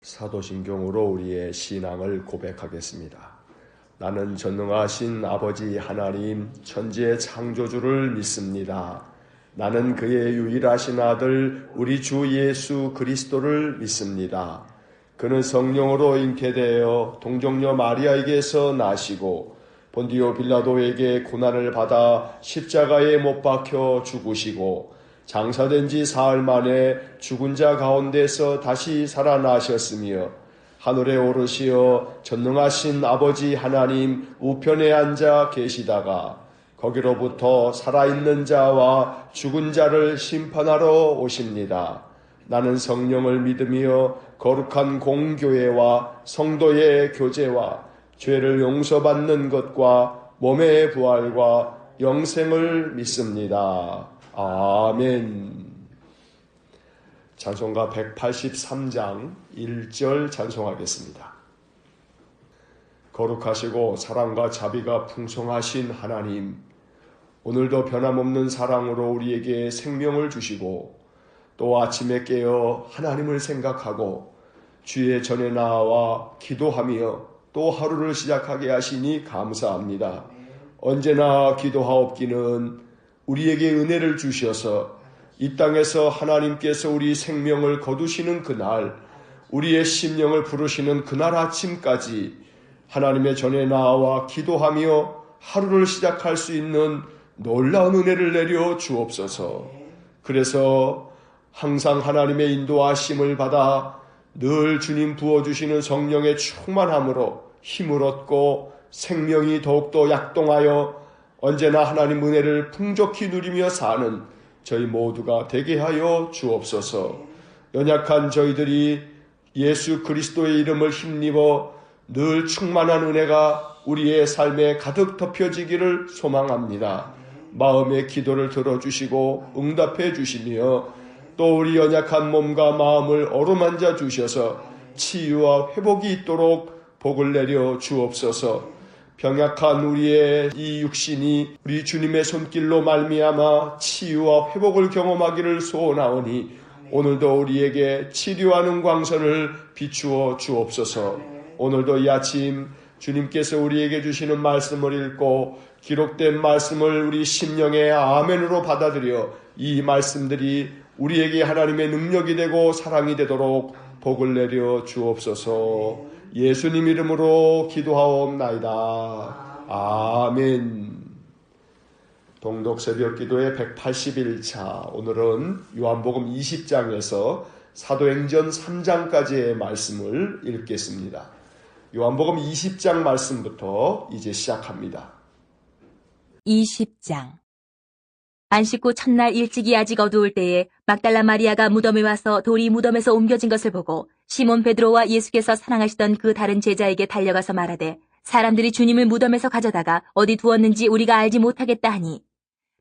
사도신경으로 우리의 신앙을 고백하겠습니다. 나는 전능하신 아버지 하나님 천지의 창조주를 믿습니다. 나는 그의 유일하신 아들 우리 주 예수 그리스도를 믿습니다. 그는 성령으로 잉태되어 동정녀 마리아에게서 나시고 본디오 빌라도에게 고난을 받아 십자가에 못 박혀 죽으시고 장사된 지 사흘 만에 죽은 자 가운데서 다시 살아나셨으며 하늘에 오르시어 전능하신 아버지 하나님 우편에 앉아 계시다가 거기로부터 살아있는 자와 죽은 자를 심판하러 오십니다. 나는 성령을 믿으며 거룩한 공교회와 성도의 교제와 죄를 용서받는 것과 몸의 부활과 영생을 믿습니다. 아멘. 찬송가 183장 1절 찬송하겠습니다. 거룩하시고 사랑과 자비가 풍성하신 하나님, 오늘도 변함없는 사랑으로 우리에게 생명을 주시고 또 아침에 깨어 하나님을 생각하고 주의 전에 나와 기도하며 또 하루를 시작하게 하시니 감사합니다. 언제나 기도하옵기는 우리에게 은혜를 주셔서 이 땅에서 하나님께서 우리 생명을 거두시는 그날, 우리의 심령을 부르시는 그날 아침까지 하나님의 전에 나와 기도하며 하루를 시작할 수 있는 놀라운 은혜를 내려 주옵소서. 그래서 항상 하나님의 인도하심을 받아 늘 주님 부어주시는 성령의 충만함으로 힘을 얻고 생명이 더욱더 약동하여 언제나 하나님 은혜를 풍족히 누리며 사는 저희 모두가 되게 하여 주옵소서. 연약한 저희들이 예수 그리스도의 이름을 힘입어 늘 충만한 은혜가 우리의 삶에 가득 덮여지기를 소망합니다. 마음의 기도를 들어주시고 응답해 주시며 또 우리 연약한 몸과 마음을 어루만져 주셔서 치유와 회복이 있도록 복을 내려 주옵소서. 병약한 우리의 이 육신이 우리 주님의 손길로 말미암아 치유와 회복을 경험하기를 소원하오니 오늘도 우리에게 치료하는 광선을 비추어 주옵소서. 오늘도 이 아침 주님께서 우리에게 주시는 말씀을 읽고 기록된 말씀을 우리 심령의 아멘으로 받아들여 이 말씀들이 우리에게 하나님의 능력이 되고 사랑이 되도록 복을 내려 주옵소서. 예수님 이름으로 기도하옵나이다. 아멘. 동독 새벽 기도의 181차. 오늘은 요한복음 20장에서 사도행전 3장까지의 말씀을 읽겠습니다. 요한복음 20장 말씀부터 이제 시작합니다. 20장. 안식 후 첫날 일찍이 아직 어두울 때에 막달라 마리아가 무덤에 와서 돌이 무덤에서 옮겨진 것을 보고 시몬 베드로와 예수께서 사랑하시던 그 다른 제자에게 달려가서 말하되 사람들이 주님을 무덤에서 가져다가 어디 두었는지 우리가 알지 못하겠다 하니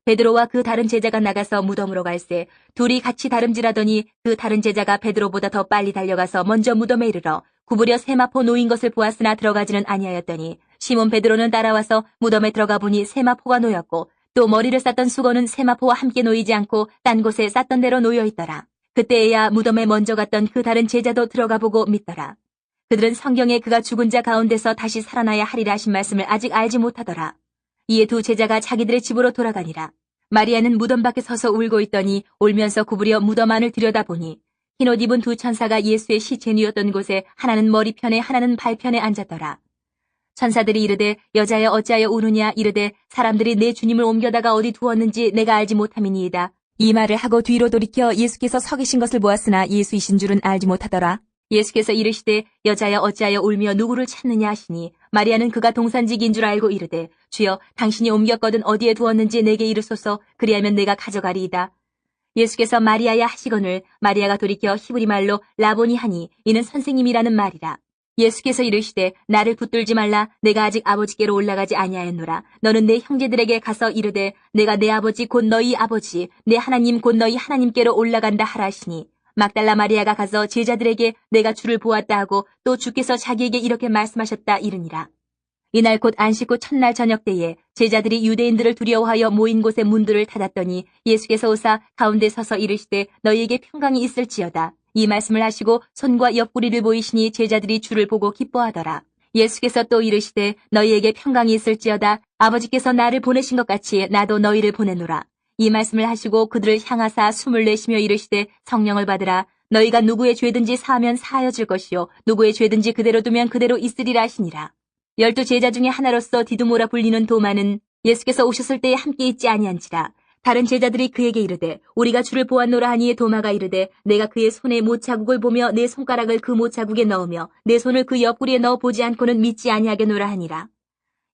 베드로와 그 다른 제자가 나가서 무덤으로 갈새 둘이 같이 다름질하더니 그 다른 제자가 베드로보다 더 빨리 달려가서 먼저 무덤에 이르러 구부려 세마포 놓인 것을 보았으나 들어가지는 아니하였더니 시몬 베드로는 따라와서 무덤에 들어가 보니 세마포가 놓였고 또 머리를 쌌던 수건은 세마포와 함께 놓이지 않고 딴 곳에 쌌던 대로 놓여 있더라. 그때에야 무덤에 먼저 갔던 그 다른 제자도 들어가 보고 믿더라. 그들은 성경에 그가 죽은 자 가운데서 다시 살아나야 하리라 하신 말씀을 아직 알지 못하더라. 이에 두 제자가 자기들의 집으로 돌아가니라. 마리아는 무덤 밖에 서서 울고 있더니 울면서 구부려 무덤 안을 들여다보니 흰옷 입은 두 천사가 예수의 시체 누웠던 곳에 하나는 머리편에 하나는 발편에 앉았더라. 천사들이 이르되 여자여 어찌하여 우느냐 이르되 사람들이 내 주님을 옮겨다가 어디 두었는지 내가 알지 못함이니이다. 이 말을 하고 뒤로 돌이켜 예수께서 서 계신 것을 보았으나 예수이신 줄은 알지 못하더라. 예수께서 이르시되 여자여 어찌하여 울며 누구를 찾느냐 하시니 마리아는 그가 동산직인 줄 알고 이르되 주여 당신이 옮겼거든 어디에 두었는지 내게 이르소서 그리하면 내가 가져가리이다. 예수께서 마리아야 하시거늘 마리아가 돌이켜 히브리 말로 라보니 하니 이는 선생님이라는 말이라. 예수께서 이르시되 나를 붙들지 말라. 내가 아직 아버지께로 올라가지 아니하였노라. 너는 내 형제들에게 가서 이르되 내가 내 아버지 곧 너희 아버지 내 하나님 곧 너희 하나님께로 올라간다 하라 하시니 막달라 마리아가 가서 제자들에게 내가 주를 보았다 하고 또 주께서 자기에게 이렇게 말씀하셨다 이르니라. 이날 곧 안식 후 첫날 저녁 때에 제자들이 유대인들을 두려워하여 모인 곳의 문들을 닫았더니 예수께서 오사 가운데 서서 이르시되 너희에게 평강이 있을지어다. 이 말씀을 하시고 손과 옆구리를 보이시니 제자들이 주를 보고 기뻐하더라. 예수께서 또 이르시되 너희에게 평강이 있을지어다. 아버지께서 나를 보내신 것 같이 나도 너희를 보내노라. 이 말씀을 하시고 그들을 향하사 숨을 내쉬며 이르시되 성령을 받으라. 너희가 누구의 죄든지 사하면 사하여 줄 것이요 누구의 죄든지 그대로 두면 그대로 있으리라 하시니라. 12 제자 중에 하나로서 디두모라 불리는 도마는 예수께서 오셨을 때에 함께 있지 아니한지라. 다른 제자들이 그에게 이르되 우리가 주를 보았노라 하니 도마가 이르되 내가 그의 손에 못자국을 보며 내 손가락을 그 못자국에 넣으며 내 손을 그 옆구리에 넣어 보지 않고는 믿지 아니하겠노라 하니라.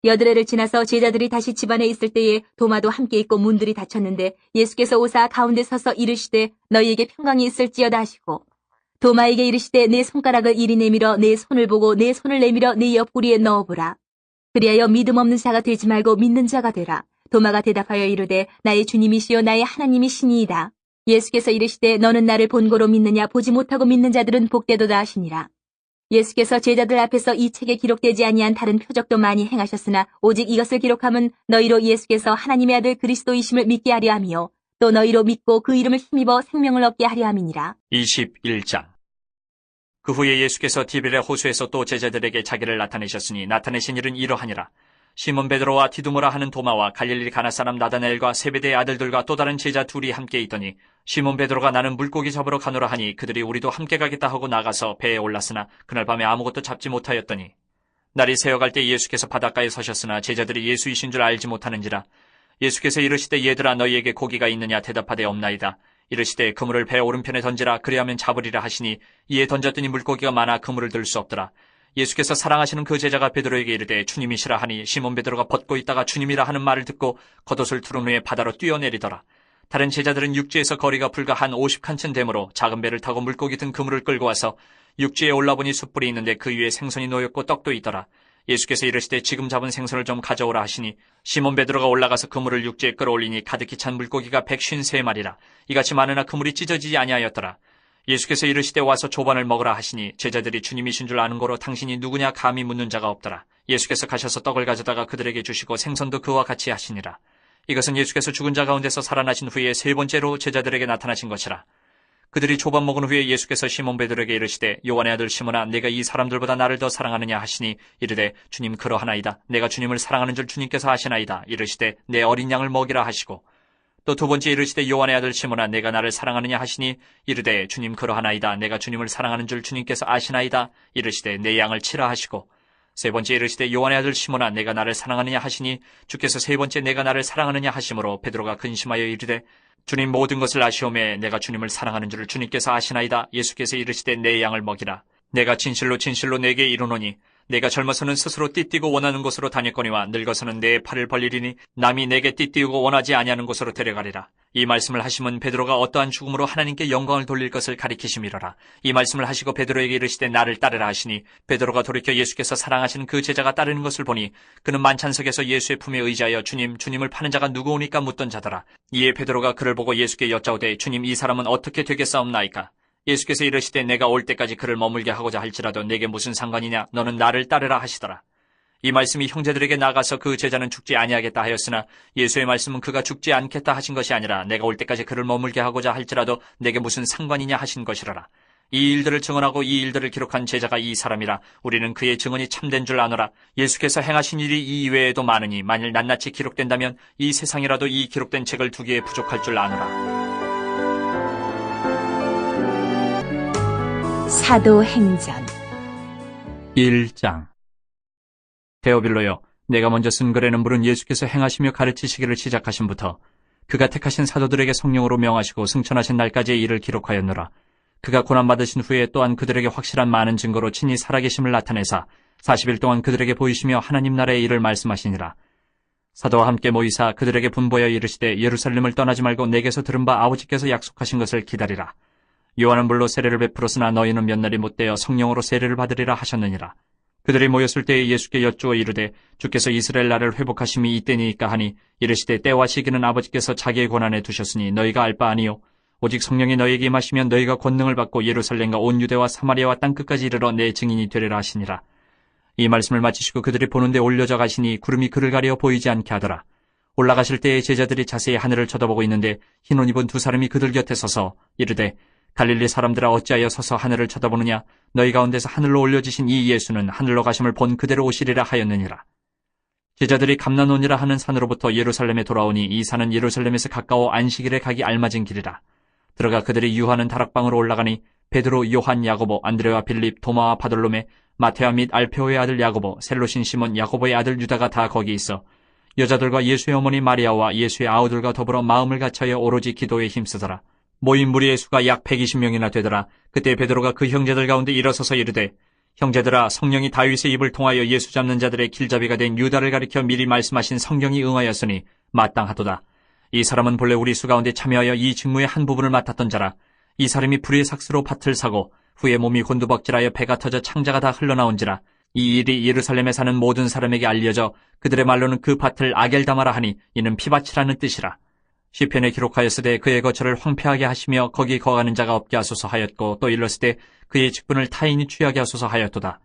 8해를 지나서 제자들이 다시 집안에 있을 때에 도마도 함께 있고 문들이 닫혔는데 예수께서 오사 가운데 서서 이르시되 너희에게 평강이 있을지어다 하시고 도마에게 이르시되 내 손가락을 이리 내밀어 내 손을 보고 내 손을 내밀어 내 옆구리에 넣어보라. 그리하여 믿음 없는 자가 되지 말고 믿는 자가 되라. 도마가 대답하여 이르되 나의 주님이시요 나의 하나님이시니이다. 예수께서 이르시되 너는 나를 본고로 믿느냐 보지 못하고 믿는 자들은 복되도다 하시니라. 예수께서 제자들 앞에서 이 책에 기록되지 아니한 다른 표적도 많이 행하셨으나 오직 이것을 기록함은 너희로 예수께서 하나님의 아들 그리스도이심을 믿게 하려 함이요 또 너희로 믿고 그 이름을 힘입어 생명을 얻게 하려 함이니라. 21장. 그 후에 예수께서 디베레 호수에서 또 제자들에게 자기를 나타내셨으니 나타내신 일은 이러하니라. 시몬 베드로와 디두모라 하는 도마와 갈릴리 가나 사람 나다나엘과 세베대의 아들들과 또 다른 제자 둘이 함께 있더니 시몬 베드로가 나는 물고기 잡으러 가노라 하니 그들이 우리도 함께 가겠다 하고 나가서 배에 올랐으나 그날 밤에 아무것도 잡지 못하였더니 날이 새어갈 때 예수께서 바닷가에 서셨으나 제자들이 예수이신 줄 알지 못하는지라. 예수께서 이르시되 얘들아 너희에게 고기가 있느냐 대답하되 없나이다. 이르시되 그물을 배 오른편에 던지라 그리하면 잡으리라 하시니 이에 던졌더니 물고기가 많아 그물을 들 수 없더라. 예수께서 사랑하시는 그 제자가 베드로에게 이르되 주님이시라 하니 시몬 베드로가 벗고 있다가 주님이라 하는 말을 듣고 겉옷을 두른 후에 바다로 뛰어내리더라. 다른 제자들은 육지에서 거리가 불과 한 50칸쯤 되므로 작은 배를 타고 물고기 든 그물을 끌고 와서 육지에 올라보니 숯불이 있는데 그 위에 생선이 놓였고 떡도 있더라. 예수께서 이르시되 지금 잡은 생선을 좀 가져오라 하시니 시몬 베드로가 올라가서 그물을 육지에 끌어올리니 가득히 찬 물고기가 153마리라. 이같이 많으나 그물이 찢어지지 아니하였더라. 예수께서 이르시되 와서 조반을 먹으라 하시니 제자들이 주님이신 줄 아는 거로 당신이 누구냐 감히 묻는 자가 없더라. 예수께서 가셔서 떡을 가져다가 그들에게 주시고 생선도 그와 같이 하시니라. 이것은 예수께서 죽은 자 가운데서 살아나신 후에 3번째로 제자들에게 나타나신 것이라. 그들이 조반 먹은 후에 예수께서 시몬 베드로에게 이르시되 요한의 아들 시몬아 내가 이 사람들보다 나를 더 사랑하느냐 하시니 이르되 주님 그러하나이다. 내가 주님을 사랑하는 줄 주님께서 아시나이다. 이르시되 내 어린 양을 먹이라 하시고 또 2번째 이르시되 요한의 아들 시몬아 내가 나를 사랑하느냐 하시니 이르되 주님 그러하나이다. 내가 주님을 사랑하는 줄 주님께서 아시나이다. 이르시되 내 양을 치라 하시고 3번째 이르시되 요한의 아들 시몬아 내가 나를 사랑하느냐 하시니 주께서 3번째 내가 나를 사랑하느냐 하심으로 베드로가 근심하여 이르되 주님 모든 것을 아시오매 내가 주님을 사랑하는 줄을 주님께서 아시나이다. 예수께서 이르시되 내 양을 먹이라. 내가 진실로 진실로 내게 이르노니 내가 젊어서는 스스로 띠띠고 원하는 곳으로 다녔거니와 늙어서는 내 팔을 벌리리니 남이 내게 띠띠우고 원하지 아니하는 곳으로 데려가리라. 이 말씀을 하시면 베드로가 어떠한 죽음으로 하나님께 영광을 돌릴 것을 가리키심이로라. 이 말씀을 하시고 베드로에게 이르시되 나를 따르라 하시니 베드로가 돌이켜 예수께서 사랑하시는 그 제자가 따르는 것을 보니 그는 만찬석에서 예수의 품에 의지하여 주님을 파는 자가 누구오니까 묻던 자더라. 이에 베드로가 그를 보고 예수께 여짜오되 주님 이 사람은 어떻게 되겠사옵나이까? 예수께서 이르시되 내가 올 때까지 그를 머물게 하고자 할지라도 내게 무슨 상관이냐 너는 나를 따르라 하시더라. 이 말씀이 형제들에게 나가서 그 제자는 죽지 아니하겠다 하였으나 예수의 말씀은 그가 죽지 않겠다 하신 것이 아니라 내가 올 때까지 그를 머물게 하고자 할지라도 내게 무슨 상관이냐 하신 것이라라. 이 일들을 증언하고 이 일들을 기록한 제자가 이 사람이라. 우리는 그의 증언이 참된 줄 아노라. 예수께서 행하신 일이 이 이외에도 많으니 만일 낱낱이 기록된다면 이 세상이라도 이 기록된 책을 두기에 부족할 줄 아노라. 사도행전 1장. 데오빌로여, 내가 먼저 쓴 글에는 물은 예수께서 행하시며 가르치시기를 시작하심부터 그가 택하신 사도들에게 성령으로 명하시고 승천하신 날까지의 일을 기록하였노라. 그가 고난받으신 후에 또한 그들에게 확실한 많은 증거로 친히 살아계심을 나타내사 40일 동안 그들에게 보이시며 하나님 나라의 일을 말씀하시니라. 사도와 함께 모이사 그들에게 분보여 이르시되 예루살렘을 떠나지 말고 내게서 들은 바 아버지께서 약속하신 것을 기다리라. 요한은 물로 세례를 베풀었으나 너희는 몇 날이 못되어 성령으로 세례를 받으리라 하셨느니라. 그들이 모였을 때에 예수께 여쭈어 이르되 주께서 이스라엘 나라를 회복하심이 이때니이까 하니 이르시되 때와 시기는 아버지께서 자기의 권한에 두셨으니 너희가 알 바 아니요 오직 성령이 너희에게 임하시면 너희가 권능을 받고 예루살렘과 온 유대와 사마리아와 땅끝까지 이르러 내 증인이 되리라 하시니라. 이 말씀을 마치시고 그들이 보는데 올려져 가시니 구름이 그를 가려 보이지 않게 하더라. 올라가실 때에 제자들이 자세히 하늘을 쳐다보고 있는데 흰 옷 입은 2 사람이 그들 곁에 서서 이르되 갈릴리 사람들아 어찌하여 서서 하늘을 쳐다보느냐? 너희 가운데서 하늘로 올려지신 이 예수는 하늘로 가심을 본 그대로 오시리라 하였느니라. 제자들이 감난원이라 하는 산으로부터 예루살렘에 돌아오니 이 산은 예루살렘에서 가까워 안식일에 가기 알맞은 길이라. 들어가 그들이 유하는 다락방으로 올라가니 베드로, 요한, 야고보, 안드레와 빌립, 도마와 바돌로메, 마테아 및 알페오의 아들 야고보, 셀로신 시몬, 야고보의 아들 유다가 다 거기 있어 여자들과 예수의 어머니 마리아와 예수의 아우들과 더불어 마음을 같이하여 오로지 기도에 힘쓰더라. 모인 무리의 수가 약 120명이나 되더라. 그때 베드로가 그 형제들 가운데 일어서서 이르되 형제들아, 성령이 다윗의 입을 통하여 예수 잡는 자들의 길잡이가 된 유다를 가리켜 미리 말씀하신 성경이 응하였으니 마땅하도다. 이 사람은 본래 우리 수 가운데 참여하여 이 직무의 한 부분을 맡았던 자라. 이 사람이 불의 삭스로 밭을 사고 후에 몸이 곤두박질하여 배가 터져 창자가 다 흘러나온지라. 이 일이 예루살렘에 사는 모든 사람에게 알려져 그들의 말로는 그 밭을 아겔다마라 하니 이는 피밭이라는 뜻이라. 시편에 기록하였으되 그의 거처를 황폐하게 하시며 거기 거하는 자가 없게 하소서 하였고 또 일렀으되 그의 직분을 타인이 취하게 하소서 하였도다.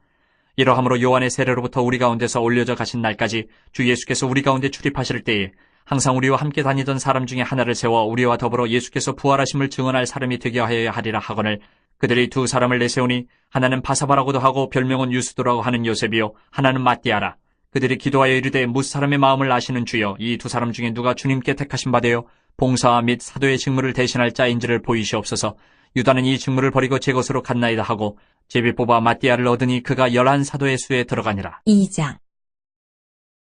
이러함으로 요한의 세례로부터 우리 가운데서 올려져 가신 날까지 주 예수께서 우리 가운데 출입하실 때에 항상 우리와 함께 다니던 사람 중에 하나를 세워 우리와 더불어 예수께서 부활하심을 증언할 사람이 되게 하여야 하리라 하거늘 그들이 두 사람을 내세우니 하나는 바사바라고도 하고 별명은 유스도라고 하는 요셉이요 하나는 마띠아라. 그들이 기도하여 이르되 무사람의 마음을 아시는 주여 이 두 사람 중에 누가 주님께 택하신 바되어 봉사와 및 사도의 직무를 대신할 자인지를 보이시옵소서. 유다는 이 직무를 버리고 제 것으로 갔나이다 하고 제비 뽑아 마띠아를 얻으니 그가 11사도의 수에 들어가니라. 2장.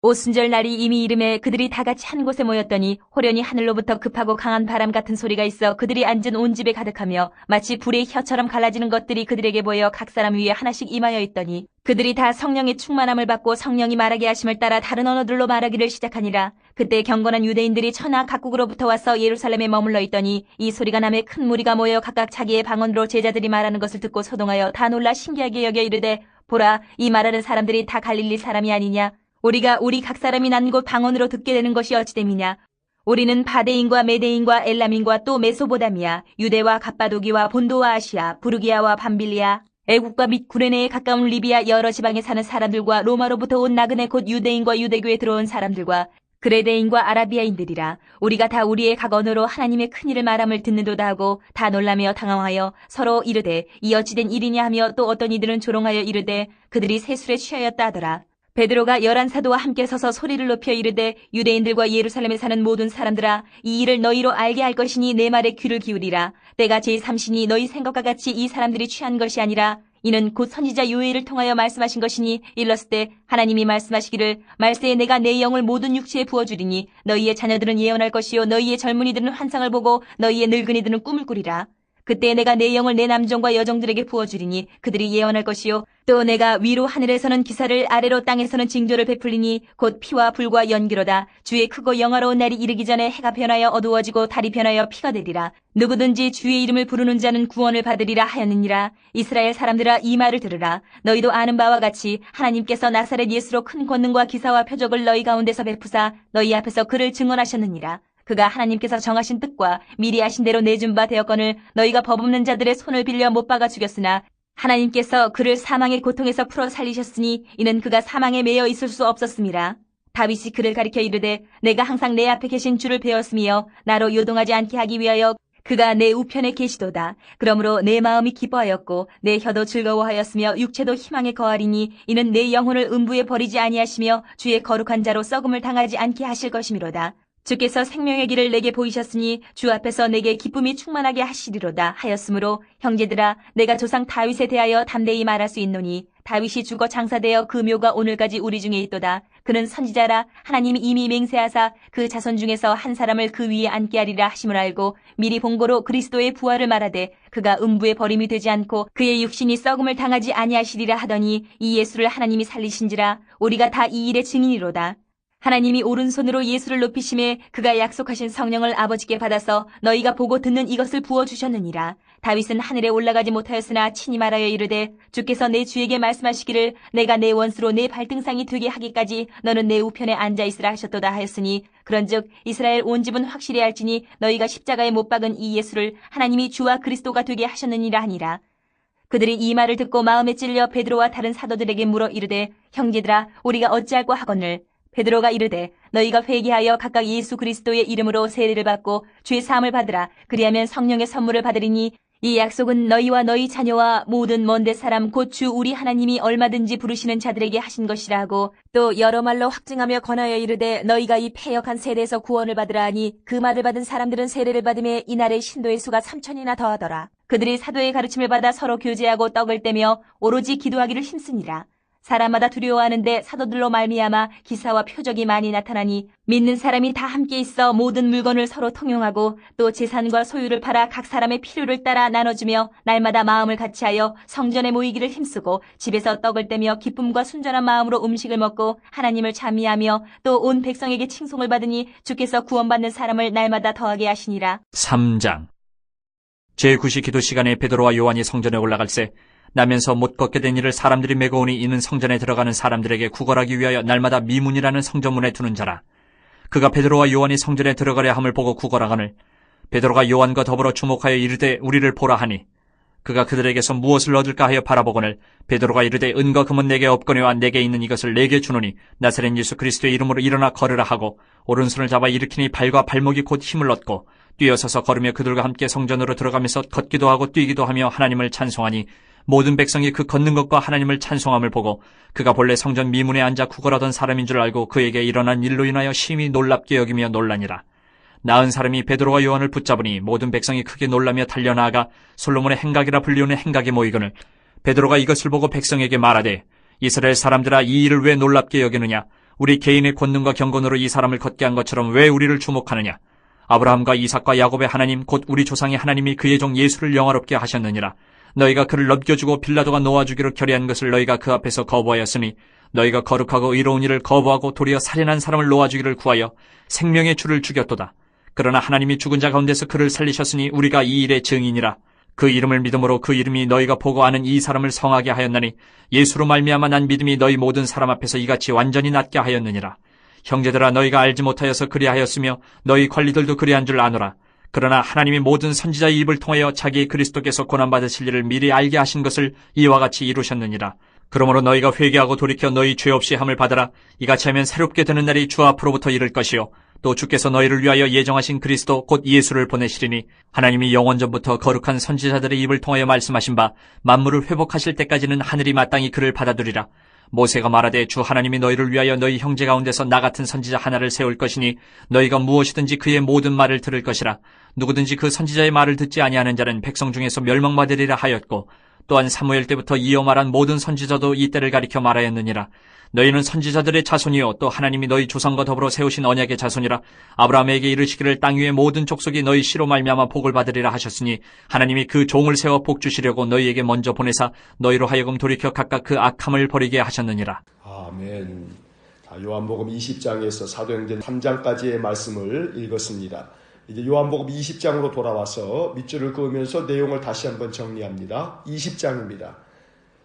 오순절 날이 이미 이름에 그들이 다 같이 한 곳에 모였더니 호련히 하늘로부터 급하고 강한 바람 같은 소리가 있어 그들이 앉은 온 집에 가득하며 마치 불의 혀처럼 갈라지는 것들이 그들에게 보여 각 사람 위에 하나씩 임하여 있더니 그들이 다 성령의 충만함을 받고 성령이 말하게 하심을 따라 다른 언어들로 말하기를 시작하니라. 그때 경건한 유대인들이 천하 각국으로부터 와서 예루살렘에 머물러 있더니 이 소리가 남에 큰 무리가 모여 각각 자기의 방언으로 제자들이 말하는 것을 듣고 소동하여 다 놀라 신기하게 여겨 이르되 보라, 이 말하는 사람들이 다 갈릴리 사람이 아니냐? 우리가 우리 각 사람이 난 곳 방언으로 듣게 되는 것이 어찌됨이냐? 우리는 바데인과 메데인과 엘람인과 또 메소보다미아, 유대와 갑바도기와 본도와 아시아, 부르기아와 밤빌리아, 애국과 및 구레네에 가까운 리비아 여러 지방에 사는 사람들과 로마로부터 온 나그네 곧 유대인과 유대교에 들어온 사람들과 그레데인과 아라비아인들이라. 우리가 다 우리의 각 언어로 하나님의 큰일을 말함을 듣는도다 하고 다 놀라며 당황하여 서로 이르되 이 어찌된 일이냐 하며 또 어떤 이들은 조롱하여 이르되 그들이 세술에 취하였다 하더라. 베드로가 11사도와 함께 서서 소리를 높여 이르되 유대인들과 예루살렘에 사는 모든 사람들아, 이 일을 너희로 알게 할 것이니 내 말에 귀를 기울이라. 때가 제3시니 너희 생각과 같이 이 사람들이 취한 것이 아니라 이는 곧 선지자 요엘을 통하여 말씀하신 것이니 일렀을 때 하나님이 말씀하시기를 말세에 내가 내 영을 모든 육체에 부어주리니 너희의 자녀들은 예언할 것이요 너희의 젊은이들은 환상을 보고 너희의 늙은이들은 꿈을 꾸리라. 그때 내가 내 영을 내 남종과 여종들에게 부어주리니 그들이 예언할 것이요 또 내가 위로 하늘에서는 기사를 아래로 땅에서는 징조를 베풀리니 곧 피와 불과 연기로다. 주의 크고 영화로운 날이 이르기 전에 해가 변하여 어두워지고 달이 변하여 피가 되리라. 누구든지 주의 이름을 부르는 자는 구원을 받으리라 하였느니라. 이스라엘 사람들아, 이 말을 들으라. 너희도 아는 바와 같이 하나님께서 나사렛 예수로 큰 권능과 기사와 표적을 너희 가운데서 베푸사 너희 앞에서 그를 증언하셨느니라. 그가 하나님께서 정하신 뜻과 미리 아신 대로 내준 바 되었거늘 너희가 법 없는 자들의 손을 빌려 못 박아 죽였으나 하나님께서 그를 사망의 고통에서 풀어 살리셨으니 이는 그가 사망에 매여 있을 수 없었음이라. 다윗이 그를 가리켜 이르되 내가 항상 내 앞에 계신 주를 배웠으며 나로 요동하지 않게 하기 위하여 그가 내 우편에 계시도다. 그러므로 내 마음이 기뻐하였고 내 혀도 즐거워하였으며 육체도 희망에 거하리니 이는 내 영혼을 음부에 버리지 아니하시며 주의 거룩한 자로 썩음을 당하지 않게 하실 것이미로다. 주께서 생명의 길을 내게 보이셨으니 주 앞에서 내게 기쁨이 충만하게 하시리로다 하였으므로 형제들아, 내가 조상 다윗에 대하여 담대히 말할 수 있노니 다윗이 죽어 장사되어 그 묘가 오늘까지 우리 중에 있도다. 그는 선지자라. 하나님이 이미 맹세하사 그 자손 중에서 한 사람을 그 위에 앉게 하리라 하심을 알고 미리 본고로 그리스도의 부활을 말하되 그가 음부에 버림이 되지 않고 그의 육신이 썩음을 당하지 아니하시리라 하더니 이 예수를 하나님이 살리신지라. 우리가 다 이 일의 증인이로다. 하나님이 오른손으로 예수를 높이심에 그가 약속하신 성령을 아버지께 받아서 너희가 보고 듣는 이것을 부어주셨느니라. 다윗은 하늘에 올라가지 못하였으나 친히 말하여 이르되 주께서 내 주에게 말씀하시기를 내가 내 원수로 내 발등상이 되게 하기까지 너는 내 우편에 앉아있으라 하셨도다 하였으니 그런즉 이스라엘 온 집은 확실히 알지니 너희가 십자가에 못 박은 이 예수를 하나님이 주와 그리스도가 되게 하셨느니라 하니라. 그들이 이 말을 듣고 마음에 찔려 베드로와 다른 사도들에게 물어 이르되 형제들아, 우리가 어찌할꼬 하거늘. 베드로가 이르되 너희가 회개하여 각각 예수 그리스도의 이름으로 세례를 받고 주의 사함을 받으라. 그리하면 성령의 선물을 받으리니 이 약속은 너희와 너희 자녀와 모든 먼데 사람 곧 주 우리 하나님이 얼마든지 부르시는 자들에게 하신 것이라 하고 또 여러 말로 확증하며 권하여 이르되 너희가 이 패역한 세대에서 구원을 받으라 하니 그 말을 받은 사람들은 세례를 받음에 이날의 신도의 수가 3,000이나 더하더라. 그들이 사도의 가르침을 받아 서로 교제하고 떡을 떼며 오로지 기도하기를 힘쓰니라. 사람마다 두려워하는데 사도들로 말미암아 기사와 표적이 많이 나타나니 믿는 사람이 다 함께 있어 모든 물건을 서로 통용하고 또 재산과 소유를 팔아 각 사람의 필요를 따라 나눠주며 날마다 마음을 같이하여 성전에 모이기를 힘쓰고 집에서 떡을 떼며 기쁨과 순전한 마음으로 음식을 먹고 하나님을 찬미하며 또 온 백성에게 칭송을 받으니 주께서 구원받는 사람을 날마다 더하게 하시니라. 3장 제9시 기도 시간에 베드로와 요한이 성전에 올라갈새 나면서 못 걷게 된 이를 사람들이 메고 오니 이는 성전에 들어가는 사람들에게 구걸하기 위하여 날마다 미문이라는 성전문에 두는 자라. 그가 베드로와 요한이 성전에 들어가려 함을 보고 구걸하거늘 베드로가 요한과 더불어 주목하여 이르되 우리를 보라 하니 그가 그들에게서 무엇을 얻을까 하여 바라보거늘 베드로가 이르되 은과 금은 내게 없거니와 내게 있는 이것을 내게 주노니 나사렛 예수 그리스도의 이름으로 일어나 걸으라 하고 오른손을 잡아 일으키니 발과 발목이 곧 힘을 얻고 뛰어서서 걸으며 그들과 함께 성전으로 들어가면서 걷기도 하고 뛰기도 하며 하나님을 찬송하니 모든 백성이 그 걷는 것과 하나님을 찬송함을 보고 그가 본래 성전 미문에 앉아 구걸하던 사람인 줄 알고 그에게 일어난 일로 인하여 심히 놀랍게 여기며 놀라니라. 나은 사람이 베드로와 요한을 붙잡으니 모든 백성이 크게 놀라며 달려나아가 솔로몬의 행각이라 불리우는 행각에 모이거늘 베드로가 이것을 보고 백성에게 말하되 이스라엘 사람들아 이 일을 왜 놀랍게 여기느냐 우리 개인의 권능과 경건으로 이 사람을 걷게 한 것처럼 왜 우리를 주목하느냐 아브라함과 이삭과 야곱의 하나님 곧 우리 조상의 하나님이 그의 종 예수를 영화롭게 하셨느니라. 너희가 그를 넘겨주고 빌라도가 놓아주기로 결의한 것을 너희가 그 앞에서 거부하였으니 너희가 거룩하고 의로운 일을 거부하고 도리어 살인한 사람을 놓아주기를 구하여 생명의 주를 죽였도다. 그러나 하나님이 죽은 자 가운데서 그를 살리셨으니 우리가 이 일의 증인이라. 그 이름을 믿음으로 그 이름이 너희가 보고 아는 이 사람을 성하게 하였나니 예수로 말미암아 난 믿음이 너희 모든 사람 앞에서 이같이 완전히 낫게 하였느니라. 형제들아 너희가 알지 못하여서 그리하였으며 너희 관리들도 그리한 줄 아노라. 그러나 하나님이 모든 선지자의 입을 통하여 자기 그리스도께서 고난받으실 일을 미리 알게 하신 것을 이와 같이 이루셨느니라. 그러므로 너희가 회개하고 돌이켜 너희 죄 없이 함을 받으라. 이같이 하면 새롭게 되는 날이 주 앞으로부터 이를 것이요 또 주께서 너희를 위하여 예정하신 그리스도 곧 예수를 보내시리니 하나님이 영원전부터 거룩한 선지자들의 입을 통하여 말씀하신 바 만물을 회복하실 때까지는 하늘이 마땅히 그를 받아두리라. 모세가 말하되 주 하나님이 너희를 위하여 너희 형제 가운데서 나 같은 선지자 하나를 세울 것이니 너희가 무엇이든지 그의 모든 말을 들을 것이라. 누구든지 그 선지자의 말을 듣지 아니하는 자는 백성 중에서 멸망받으리라 하였고 또한 사무엘 때부터 이어 말한 모든 선지자도 이 때를 가리켜 말하였느니라. 너희는 선지자들의 자손이요 또 하나님이 너희 조상과 더불어 세우신 언약의 자손이라. 아브라함에게 이르시기를 땅 위의 모든 족속이 너희 씨로 말미암아 복을 받으리라 하셨으니 하나님이 그 종을 세워 복 주시려고 너희에게 먼저 보내사 너희로 하여금 돌이켜 각각 그 악함을 버리게 하셨느니라. 아멘. 요한복음 20장에서 사도행전 3장까지의 말씀을 읽었습니다. 이제 요한복음 20장으로 돌아와서 밑줄을 그으면서 내용을 다시 한번 정리합니다. 20장입니다.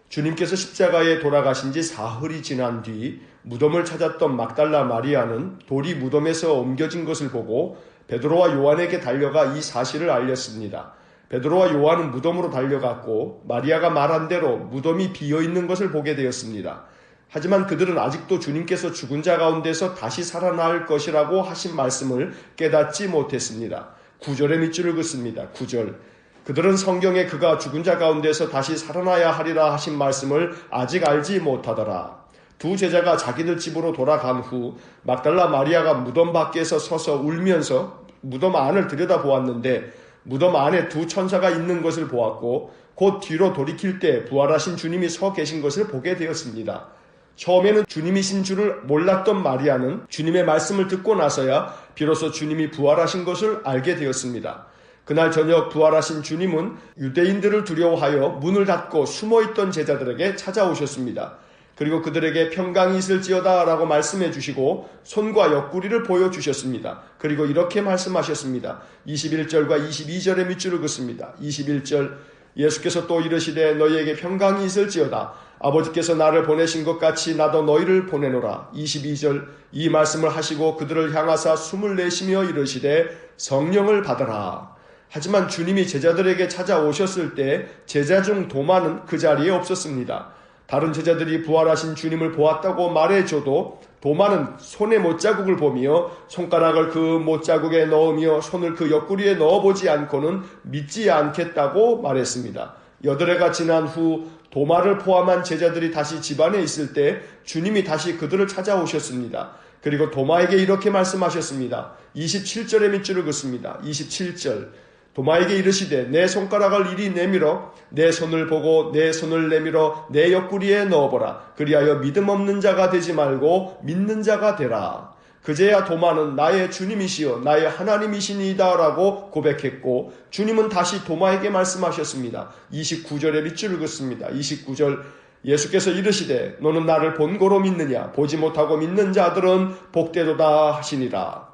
주님께서 십자가에 돌아가신 지 사흘이 지난 뒤 무덤을 찾았던 막달라 마리아는 돌이 무덤에서 옮겨진 것을 보고 베드로와 요한에게 달려가 이 사실을 알렸습니다. 베드로와 요한은 무덤으로 달려갔고 마리아가 말한 대로 무덤이 비어있는 것을 보게 되었습니다. 하지만 그들은 아직도 주님께서 죽은 자 가운데서 다시 살아날 것이라고 하신 말씀을 깨닫지 못했습니다. 9절의 밑줄을 긋습니다. 9절. 그들은 성경에 그가 죽은 자 가운데서 다시 살아나야 하리라 하신 말씀을 아직 알지 못하더라. 두 제자가 자기들 집으로 돌아간 후 막달라 마리아가 무덤 밖에서 서서 울면서 무덤 안을 들여다보았는데 무덤 안에 두 천사가 있는 것을 보았고 곧 뒤로 돌이킬 때 부활하신 주님이 서 계신 것을 보게 되었습니다. 처음에는 주님이신 줄을 몰랐던 마리아는 주님의 말씀을 듣고 나서야 비로소 주님이 부활하신 것을 알게 되었습니다. 그날 저녁 부활하신 주님은 유대인들을 두려워하여 문을 닫고 숨어있던 제자들에게 찾아오셨습니다. 그리고 그들에게 평강이 있을지어다 라고 말씀해 주시고 손과 옆구리를 보여주셨습니다. 그리고 이렇게 말씀하셨습니다. 21절과 22절의 밑줄을 긋습니다. 21절 예수께서 또 이르시되 너희에게 평강이 있을지어다. 아버지께서 나를 보내신 것 같이 나도 너희를 보내노라. 22절 이 말씀을 하시고 그들을 향하사 숨을 내쉬며 이르시되 성령을 받아라. 하지만 주님이 제자들에게 찾아오셨을 때 제자 중 도마는 그 자리에 없었습니다. 다른 제자들이 부활하신 주님을 보았다고 말해줘도 도마는 손의 못자국을 보며 손가락을 그 못자국에 넣으며 손을 그 옆구리에 넣어보지 않고는 믿지 않겠다고 말했습니다. 8해가 지난 후 도마를 포함한 제자들이 다시 집안에 있을 때 주님이 다시 그들을 찾아오셨습니다. 그리고 도마에게 이렇게 말씀하셨습니다. 27절의 밑줄을 긋습니다. 27절. 도마에게 이르시되 내 손가락을 이리 내밀어 내 손을 보고 내 손을 내밀어 내 옆구리에 넣어보라. 그리하여 믿음 없는 자가 되지 말고 믿는 자가 되라. 그제야 도마는 나의 주님이시여 나의 하나님이시니이다 라고 고백했고 주님은 다시 도마에게 말씀하셨습니다. 29절의 밑줄을 긋습니다. 29절. 예수께서 이르시되 너는 나를 본고로 믿느냐 보지 못하고 믿는 자들은 복되도다 하시니라.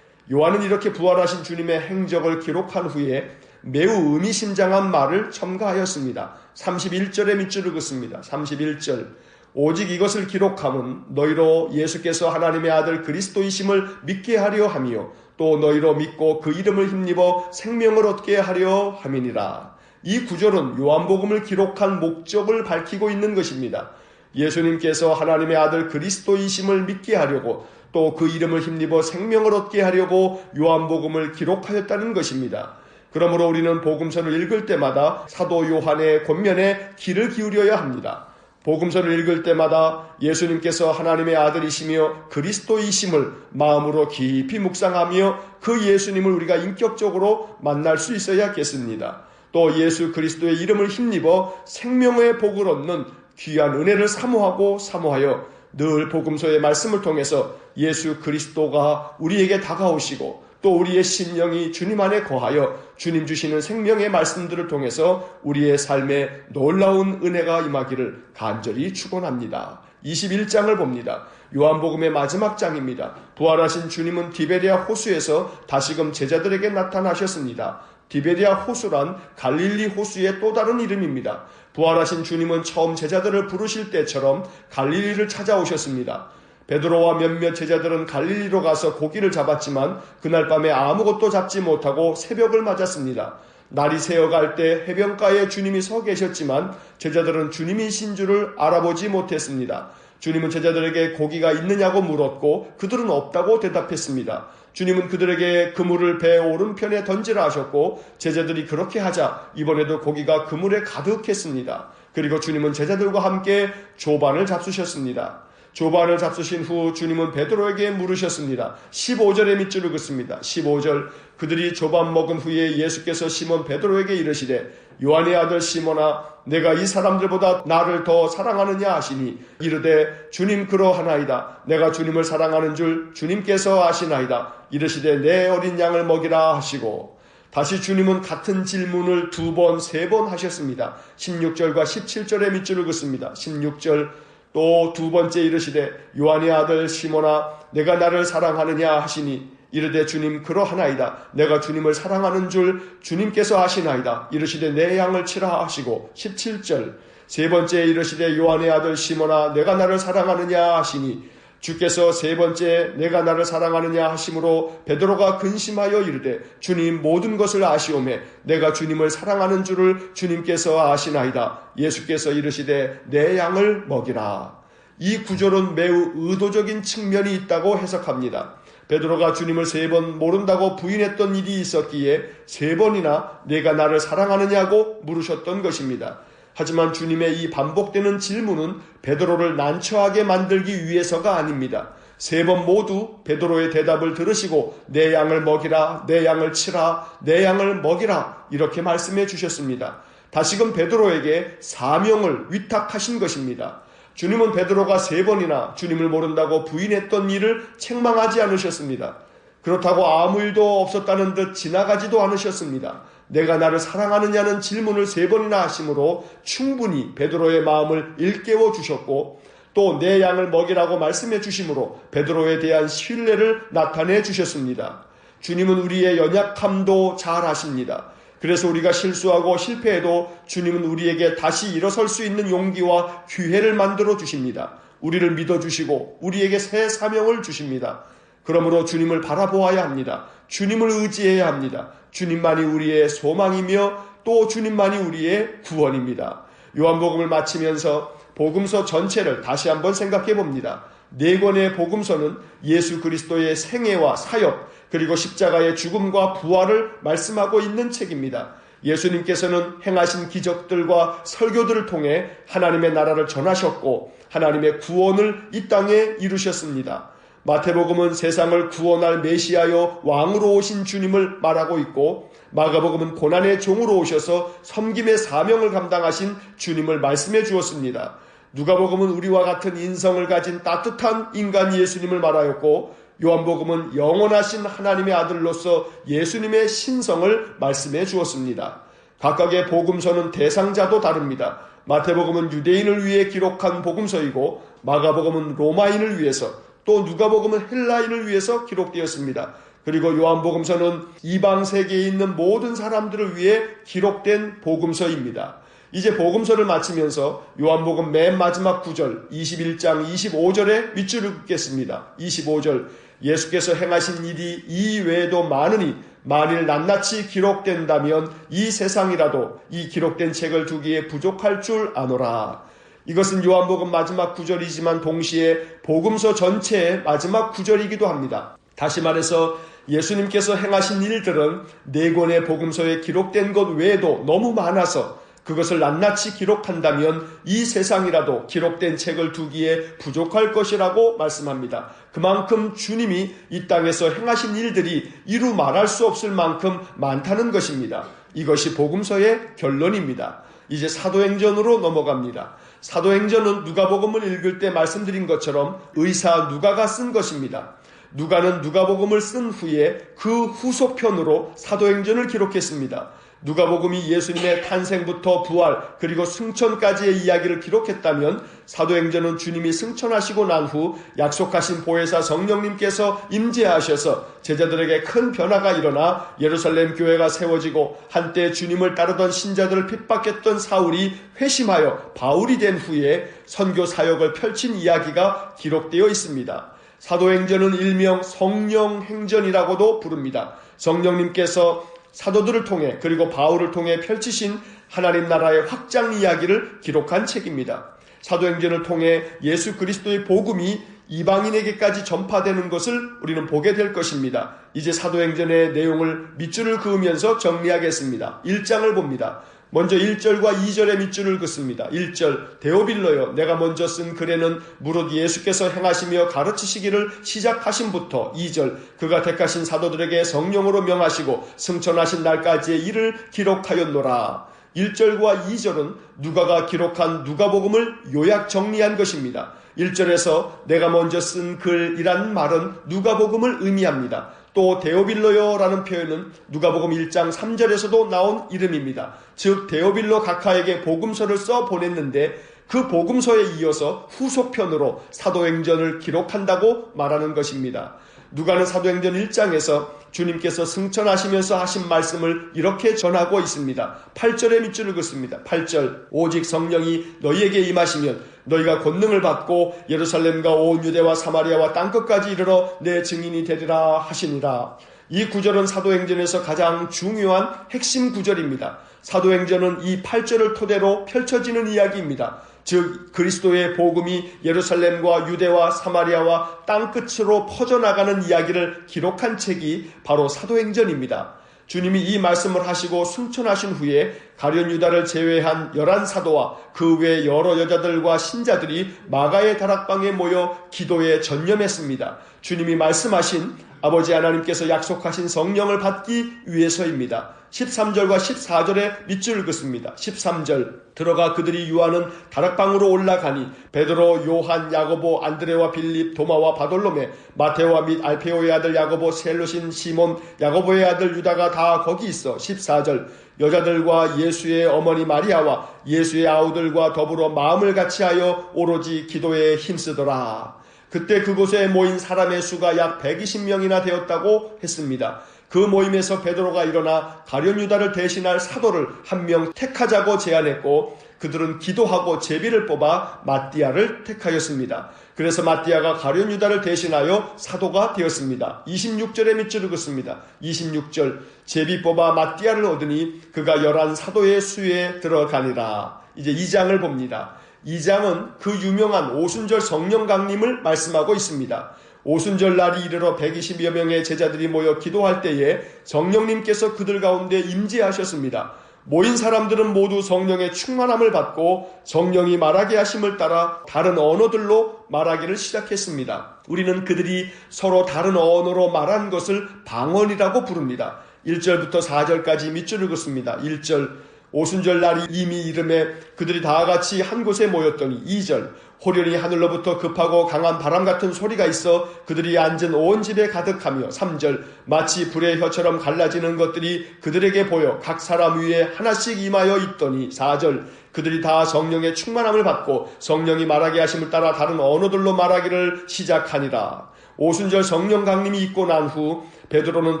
요한은 이렇게 부활하신 주님의 행적을 기록한 후에 매우 의미심장한 말을 첨가하였습니다. 31절의 밑줄을 긋습니다. 31절. 오직 이것을 기록함은 너희로 예수께서 하나님의 아들 그리스도이심을 믿게 하려 함이요 또 너희로 믿고 그 이름을 힘입어 생명을 얻게 하려 함이니라. 이 구절은 요한복음을 기록한 목적을 밝히고 있는 것입니다. 예수님께서 하나님의 아들 그리스도이심을 믿게 하려고 또 그 이름을 힘입어 생명을 얻게 하려고 요한복음을 기록하였다는 것입니다. 그러므로 우리는 복음서를 읽을 때마다 사도 요한의 권면에 귀를 기울여야 합니다. 복음서를 읽을 때마다 예수님께서 하나님의 아들이시며 그리스도이심을 마음으로 깊이 묵상하며 그 예수님을 우리가 인격적으로 만날 수 있어야겠습니다. 또 예수 그리스도의 이름을 힘입어 생명의 복을 얻는 귀한 은혜를 사모하여 늘 복음서의 말씀을 통해서 예수 그리스도가 우리에게 다가오시고 또 우리의 심령이 주님 안에 거하여 주님 주시는 생명의 말씀들을 통해서 우리의 삶에 놀라운 은혜가 임하기를 간절히 축원합니다. 21장을 봅니다. 요한복음의 마지막 장입니다. 부활하신 주님은 디베리아 호수에서 다시금 제자들에게 나타나셨습니다. 디베리아 호수란 갈릴리 호수의 또 다른 이름입니다. 부활하신 주님은 처음 제자들을 부르실 때처럼 갈릴리를 찾아오셨습니다. 베드로와 몇몇 제자들은 갈릴리로 가서 고기를 잡았지만 그날 밤에 아무것도 잡지 못하고 새벽을 맞았습니다. 날이 새어갈 때 해변가에 주님이 서 계셨지만 제자들은 주님이신 줄을 알아보지 못했습니다. 주님은 제자들에게 고기가 있느냐고 물었고 그들은 없다고 대답했습니다. 주님은 그들에게 그물을 배 오른편에 던지라 하셨고 제자들이 그렇게 하자 이번에도 고기가 그물에 가득했습니다. 그리고 주님은 제자들과 함께 조반을 잡수셨습니다. 조반을 잡수신 후 주님은 베드로에게 물으셨습니다. 15절의 밑줄을 긋습니다. 15절. 그들이 조반 먹은 후에 예수께서 시몬 베드로에게 이르시되 요한의 아들 시몬아 내가 이 사람들보다 나를 더 사랑하느냐 하시니 이르되 주님 그러하나이다. 내가 주님을 사랑하는 줄 주님께서 아시나이다. 이르시되 내 어린 양을 먹이라 하시고 다시 주님은 같은 질문을 2번, 3번 하셨습니다. 16절과 17절의 밑줄을 긋습니다. 16절. 또 2번째 이르시되 요한의 아들 시몬아 내가 나를 사랑하느냐 하시니 이르되 주님 그러하나이다. 내가 주님을 사랑하는 줄 주님께서 아시나이다. 이르시되 내 양을 치라 하시고 17절. 3번째 이르시되 요한의 아들 시몬아 내가 나를 사랑하느냐 하시니 주께서 3번째 내가 나를 사랑하느냐 하심으로 베드로가 근심하여 이르되 주님 모든 것을 아시오매 내가 주님을 사랑하는 줄을 주님께서 아시나이다. 예수께서 이르시되 내 양을 먹이라. 이 구절은 매우 의도적인 측면이 있다고 해석합니다. 베드로가 주님을 3번 모른다고 부인했던 일이 있었기에 3번이나 내가 나를 사랑하느냐고 물으셨던 것입니다. 하지만 주님의 이 반복되는 질문은 베드로를 난처하게 만들기 위해서가 아닙니다. 3번 모두 베드로의 대답을 들으시고 내 양을 먹이라, 내 양을 치라, 내 양을 먹이라 이렇게 말씀해 주셨습니다. 다시금 베드로에게 사명을 위탁하신 것입니다. 주님은 베드로가 3번이나 주님을 모른다고 부인했던 일을 책망하지 않으셨습니다. 그렇다고 아무 일도 없었다는 듯 지나가지도 않으셨습니다. 내가 나를 사랑하느냐는 질문을 3번이나 하심으로 충분히 베드로의 마음을 일깨워 주셨고 또 내 양을 먹이라고 말씀해 주심으로 베드로에 대한 신뢰를 나타내 주셨습니다. 주님은 우리의 연약함도 잘 아십니다. 그래서 우리가 실수하고 실패해도 주님은 우리에게 다시 일어설 수 있는 용기와 기회를 만들어 주십니다. 우리를 믿어주시고 우리에게 새 사명을 주십니다. 그러므로 주님을 바라보아야 합니다. 주님을 의지해야 합니다. 주님만이 우리의 소망이며 또 주님만이 우리의 구원입니다. 요한복음을 마치면서 복음서 전체를 다시 한번 생각해 봅니다. 4권의 복음서는 예수 그리스도의 생애와 사역, 그리고 십자가의 죽음과 부활을 말씀하고 있는 책입니다. 예수님께서는 행하신 기적들과 설교들을 통해 하나님의 나라를 전하셨고 하나님의 구원을 이 땅에 이루셨습니다. 마태복음은 세상을 구원할 메시아여 왕으로 오신 주님을 말하고 있고, 마가복음은 고난의 종으로 오셔서 섬김의 사명을 감당하신 주님을 말씀해 주었습니다. 누가복음은 우리와 같은 인성을 가진 따뜻한 인간 예수님을 말하였고, 요한복음은 영원하신 하나님의 아들로서 예수님의 신성을 말씀해 주었습니다. 각각의 복음서는 대상자도 다릅니다. 마태복음은 유대인을 위해 기록한 복음서이고, 마가복음은 로마인을 위해서, 또 누가복음은 헬라인을 위해서 기록되었습니다. 그리고 요한복음서는 이방 세계에 있는 모든 사람들을 위해 기록된 복음서입니다. 이제 복음서를 마치면서 요한복음 맨 마지막 구절 21장 25절에 밑줄을 긋겠습니다. 25절, 예수께서 행하신 일이 이 외에도 많으니 만일 낱낱이 기록된다면 이 세상이라도 이 기록된 책을 두기에 부족할 줄 아노라. 이것은 요한복음 마지막 구절이지만 동시에 복음서 전체의 마지막 구절이기도 합니다. 다시 말해서 예수님께서 행하신 일들은 4권의 복음서에 기록된 것 외에도 너무 많아서 그것을 낱낱이 기록한다면 이 세상이라도 기록된 책을 두기에 부족할 것이라고 말씀합니다. 그만큼 주님이 이 땅에서 행하신 일들이 이루 말할 수 없을 만큼 많다는 것입니다. 이것이 복음서의 결론입니다. 이제 사도행전으로 넘어갑니다. 사도행전은 누가복음을 읽을 때 말씀드린 것처럼 의사 누가가 쓴 것입니다. 누가는 누가복음을 쓴 후에 그 후속편으로 사도행전을 기록했습니다. 누가복음이 예수님의 탄생부터 부활 그리고 승천까지의 이야기를 기록했다면 사도행전은 주님이 승천하시고 난 후 약속하신 보혜사 성령님께서 임재하셔서 제자들에게 큰 변화가 일어나 예루살렘 교회가 세워지고 한때 주님을 따르던 신자들을 핍박했던 사울이 회심하여 바울이 된 후에 선교 사역을 펼친 이야기가 기록되어 있습니다. 사도행전은 일명 성령행전이라고도 부릅니다. 성령님께서 사도들을 통해 그리고 바울을 통해 펼치신 하나님 나라의 확장 이야기를 기록한 책입니다. 사도행전을 통해 예수 그리스도의 복음이 이방인에게까지 전파되는 것을 우리는 보게 될 것입니다. 이제 사도행전의 내용을 밑줄을 그으면서 정리하겠습니다. 1장을 봅니다. 먼저 1절과 2절의 밑줄을 긋습니다. 1절, 데오빌로여, 내가 먼저 쓴 글에는 무릇 예수께서 행하시며 가르치시기를 시작하심부터 2절, 그가 택하신 사도들에게 성령으로 명하시고 승천하신 날까지의 일을 기록하였노라. 1절과 2절은 누가가 기록한 누가복음을 요약 정리한 것입니다. 1절에서 내가 먼저 쓴 글이란 말은 누가복음을 의미합니다. 또 데오빌로요라는 표현은 누가복음 1장 3절에서도 나온 이름입니다. 즉 데오빌로 각하에게 복음서를 써 보냈는데 그 복음서에 이어서 후속편으로 사도행전을 기록한다고 말하는 것입니다. 누가는 사도행전 1장에서 주님께서 승천하시면서 하신 말씀을 이렇게 전하고 있습니다. 8절의 밑줄을 긋습니다. 8절, 오직 성령이 너희에게 임하시면 너희가 권능을 받고 예루살렘과 온 유대와 사마리아와 땅끝까지 이르러 내 증인이 되리라 하시니라. 이 구절은 사도행전에서 가장 중요한 핵심 구절입니다. 사도행전은 이 8절을 토대로 펼쳐지는 이야기입니다. 즉 그리스도의 복음이 예루살렘과 유대와 사마리아와 땅끝으로 퍼져나가는 이야기를 기록한 책이 바로 사도행전입니다. 주님이 이 말씀을 하시고 승천하신 후에 가룟 유다를 제외한 11사도와 그 외 여러 여자들과 신자들이 마가의 다락방에 모여 기도에 전념했습니다. 주님이 말씀하신 아버지 하나님께서 약속하신 성령을 받기 위해서입니다. 13절과 14절에 밑줄을 긋습니다. 13절, 들어가 그들이 유하는 다락방으로 올라가니 베드로, 요한, 야고보, 안드레와 빌립, 도마와 바돌로메, 마테오와 및 알페오의 아들 야고보, 셀롯인 시몬, 야고보의 아들 유다가 다 거기 있어. 14절, 여자들과 예수의 어머니 마리아와 예수의 아우들과 더불어 마음을 같이하여 오로지 기도에 힘쓰더라. 그때 그곳에 모인 사람의 수가 약 120명이나 되었다고 했습니다. 그 모임에서 베드로가 일어나 가룟 유다를 대신할 사도를 한 명 택하자고 제안했고 그들은 기도하고 제비를 뽑아 마띠아를 택하였습니다. 그래서 마띠아가 가룟 유다를 대신하여 사도가 되었습니다. 26절의 밑줄을 긋습니다. 26절, 제비 뽑아 마띠아를 얻으니 그가 11 사도의 수에 들어가니라. 이제 2장을 봅니다. 2장은 그 유명한 오순절 성령 강림을 말씀하고 있습니다. 오순절 날이 이르러 120여 명의 제자들이 모여 기도할 때에 성령님께서 그들 가운데 임재하셨습니다. 모인 사람들은 모두 성령의 충만함을 받고 성령이 말하게 하심을 따라 다른 언어들로 말하기를 시작했습니다. 우리는 그들이 서로 다른 언어로 말한 것을 방언이라고 부릅니다. 1절부터 4절까지 밑줄을 긋습니다. 1절, 오순절 날이 이미 이름에 그들이 다 같이 한 곳에 모였더니. 2절, 호련히 하늘로부터 급하고 강한 바람 같은 소리가 있어 그들이 앉은 온 집에 가득하며. 3절, 마치 불의 혀처럼 갈라지는 것들이 그들에게 보여 각 사람 위에 하나씩 임하여 있더니. 4절, 그들이 다 성령의 충만함을 받고 성령이 말하게 하심을 따라 다른 언어들로 말하기를 시작하니라. 오순절 성령 강림이 있고 난 후 베드로는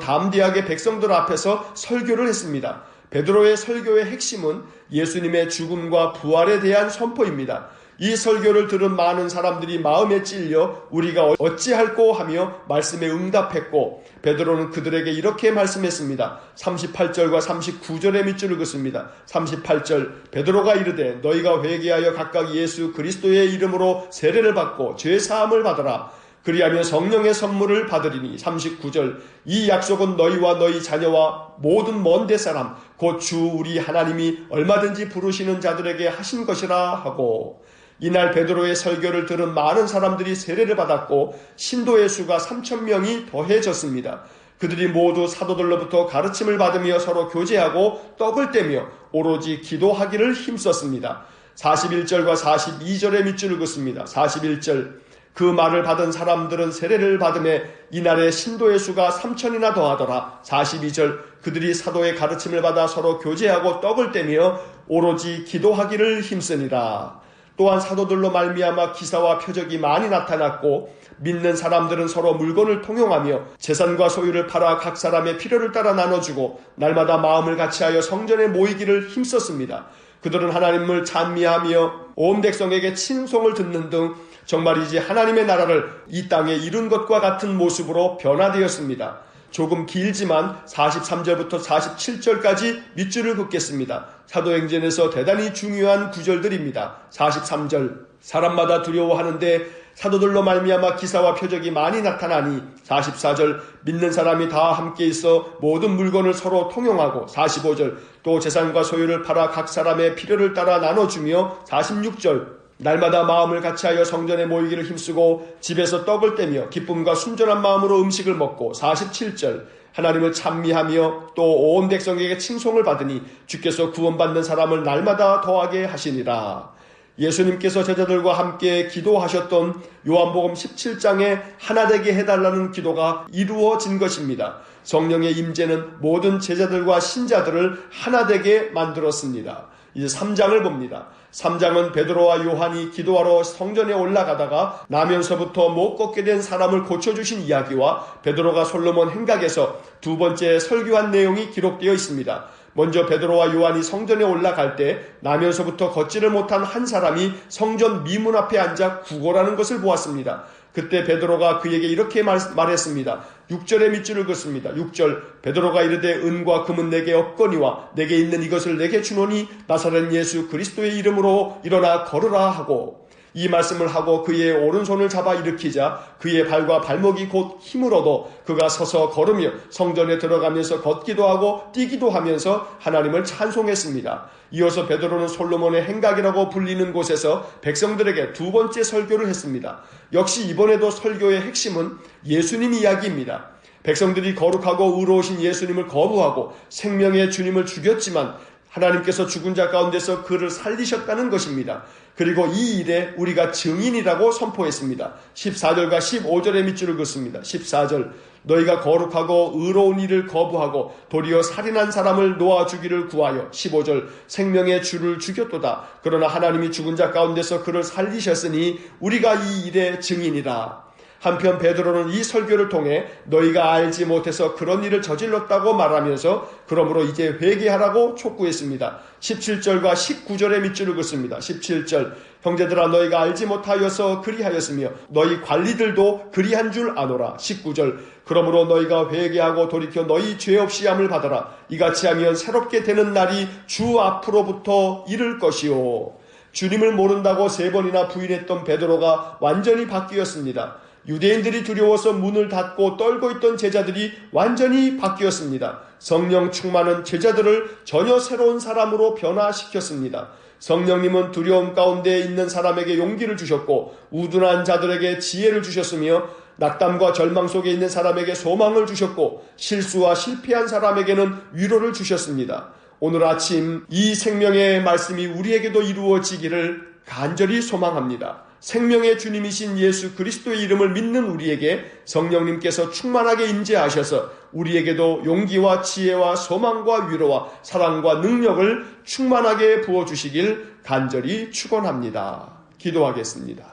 담대하게 백성들 앞에서 설교를 했습니다. 베드로의 설교의 핵심은 예수님의 죽음과 부활에 대한 선포입니다. 이 설교를 들은 많은 사람들이 마음에 찔려 우리가 어찌할꼬 하며 말씀에 응답했고, 베드로는 그들에게 이렇게 말씀했습니다. 38절과 39절의 밑줄을 긋습니다. 38절, 베드로가 이르되 너희가 회개하여 각각 예수 그리스도의 이름으로 세례를 받고 죄 사함을 받으라. 그리하면 성령의 선물을 받으리니. 39절, 이 약속은 너희와 너희 자녀와 모든 먼 데 사람 곧 주 우리 하나님이 얼마든지 부르시는 자들에게 하신 것이라 하고. 이날 베드로의 설교를 들은 많은 사람들이 세례를 받았고 신도의 수가 3,000명이 더해졌습니다. 그들이 모두 사도들로부터 가르침을 받으며 서로 교제하고 떡을 떼며 오로지 기도하기를 힘썼습니다. 41절과 42절의 밑줄을 긋습니다. 41절, 그 말을 받은 사람들은 세례를 받음에 이날의 신도의 수가 3,000이나 더하더라. 42절, 그들이 사도의 가르침을 받아 서로 교제하고 떡을 떼며 오로지 기도하기를 힘쓰니라. 또한 사도들로 말미암아 기사와 표적이 많이 나타났고 믿는 사람들은 서로 물건을 통용하며 재산과 소유를 팔아 각 사람의 필요를 따라 나눠주고 날마다 마음을 같이하여 성전에 모이기를 힘썼습니다. 그들은 하나님을 찬미하며 온 백성에게 칭송을 듣는 등 정말이지 하나님의 나라를 이 땅에 이룬 것과 같은 모습으로 변화되었습니다. 조금 길지만 43절부터 47절까지 밑줄을 긋겠습니다. 사도행전에서 대단히 중요한 구절들입니다. 43절, 사람마다 두려워하는데 사도들로 말미암아 기사와 표적이 많이 나타나니. 44절, 믿는 사람이 다 함께 있어 모든 물건을 서로 통용하고. 45절, 또 재산과 소유를 팔아 각 사람의 필요를 따라 나눠주며. 46절, 날마다 마음을 같이하여 성전에 모이기를 힘쓰고 집에서 떡을 떼며 기쁨과 순전한 마음으로 음식을 먹고. 47절, 하나님을 찬미하며 또 온 백성에게 칭송을 받으니 주께서 구원받는 사람을 날마다 더하게 하시니라. 예수님께서 제자들과 함께 기도하셨던 요한복음 17장에 하나 되게 해달라는 기도가 이루어진 것입니다. 성령의 임재는 모든 제자들과 신자들을 하나 되게 만들었습니다. 이제 3장을 봅니다. 3장은 베드로와 요한이 기도하러 성전에 올라가다가 나면서부터 못 걷게 된 사람을 고쳐주신 이야기와 베드로가 솔로몬 행각에서 두 번째 설교한 내용이 기록되어 있습니다. 먼저 베드로와 요한이 성전에 올라갈 때 나면서부터 걷지를 못한 한 사람이 성전 미문 앞에 앉아 구걸하는 것을 보았습니다. 그때 베드로가 그에게 이렇게 말했습니다. 6절의 밑줄을 긋습니다. 6절, 베드로가 이르되 은과 금은 내게 없거니와 내게 있는 이것을 내게 주노니 나사렛 예수 그리스도의 이름으로 일어나 걸으라 하고. 이 말씀을 하고 그의 오른손을 잡아 일으키자 그의 발과 발목이 곧 힘을 얻어 그가 서서 걸으며 성전에 들어가면서 걷기도 하고 뛰기도 하면서 하나님을 찬송했습니다. 이어서 베드로는 솔로몬의 행각이라고 불리는 곳에서 백성들에게 두 번째 설교를 했습니다. 역시 이번에도 설교의 핵심은 예수님 이야기입니다. 백성들이 거룩하고 의로우신 예수님을 거부하고 생명의 주님을 죽였지만 하나님께서 죽은 자 가운데서 그를 살리셨다는 것입니다. 그리고 이 일에 우리가 증인이라고 선포했습니다. 14절과 15절의 밑줄을 긋습니다. 14절, 너희가 거룩하고 의로운 일을 거부하고 도리어 살인한 사람을 놓아주기를 구하여. 15절, 생명의 주를 죽였도다. 그러나 하나님이 죽은 자 가운데서 그를 살리셨으니 우리가 이 일의 증인이라. 한편 베드로는 이 설교를 통해 너희가 알지 못해서 그런 일을 저질렀다고 말하면서 그러므로 이제 회개하라고 촉구했습니다. 17절과 19절의 밑줄을 긋습니다. 17절, 형제들아 너희가 알지 못하여서 그리하였으며 너희 관리들도 그리한 줄 아노라. 19절, 그러므로 너희가 회개하고 돌이켜 너희 죄 없이 함을 받아라. 이같이 하면 새롭게 되는 날이 주 앞으로부터 이를 것이요. 주님을 모른다고 3번이나 부인했던 베드로가 완전히 바뀌었습니다. 유대인들이 두려워서 문을 닫고 떨고 있던 제자들이 완전히 바뀌었습니다. 성령 충만은 제자들을 전혀 새로운 사람으로 변화시켰습니다. 성령님은 두려움 가운데 있는 사람에게 용기를 주셨고 우둔한 자들에게 지혜를 주셨으며 낙담과 절망 속에 있는 사람에게 소망을 주셨고 실수와 실패한 사람에게는 위로를 주셨습니다. 오늘 아침 이 생명의 말씀이 우리에게도 이루어지기를 간절히 소망합니다. 생명의 주님이신 예수 그리스도의 이름을 믿는 우리에게 성령님께서 충만하게 임재하셔서 우리에게도 용기와 지혜와 소망과 위로와 사랑과 능력을 충만하게 부어주시길 간절히 축원합니다. 기도하겠습니다.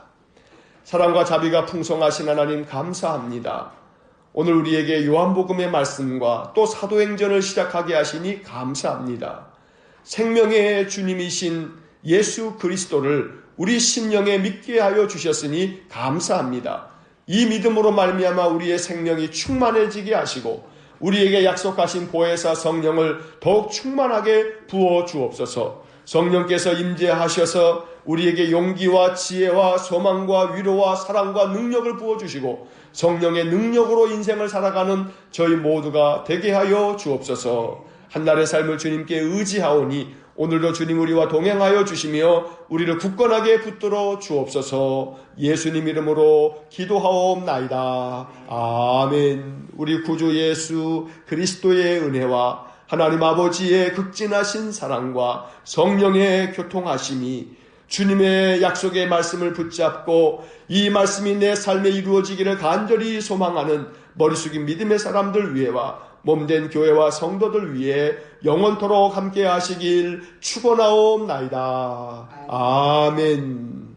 사랑과 자비가 풍성하신 하나님 감사합니다. 오늘 우리에게 요한복음의 말씀과 또 사도행전을 시작하게 하시니 감사합니다. 생명의 주님이신 예수 그리스도를 우리 심령에 믿게 하여 주셨으니 감사합니다. 이 믿음으로 말미암아 우리의 생명이 충만해지게 하시고 우리에게 약속하신 보혜사 성령을 더욱 충만하게 부어 주옵소서. 성령께서 임재하셔서 우리에게 용기와 지혜와 소망과 위로와 사랑과 능력을 부어주시고 성령의 능력으로 인생을 살아가는 저희 모두가 되게 하여 주옵소서. 한날의 삶을 주님께 의지하오니 오늘도 주님 우리와 동행하여 주시며 우리를 굳건하게 붙들어 주옵소서. 예수님 이름으로 기도하옵나이다. 아멘. 우리 구주 예수 그리스도의 은혜와 하나님 아버지의 극진하신 사랑과 성령의 교통하심이 주님의 약속의 말씀을 붙잡고 이 말씀이 내 삶에 이루어지기를 간절히 소망하는 머리 숙인 믿음의 사람들 위에와 몸된 교회와 성도들 위해 영원토록 함께 하시길 축원하옵나이다. 아멘.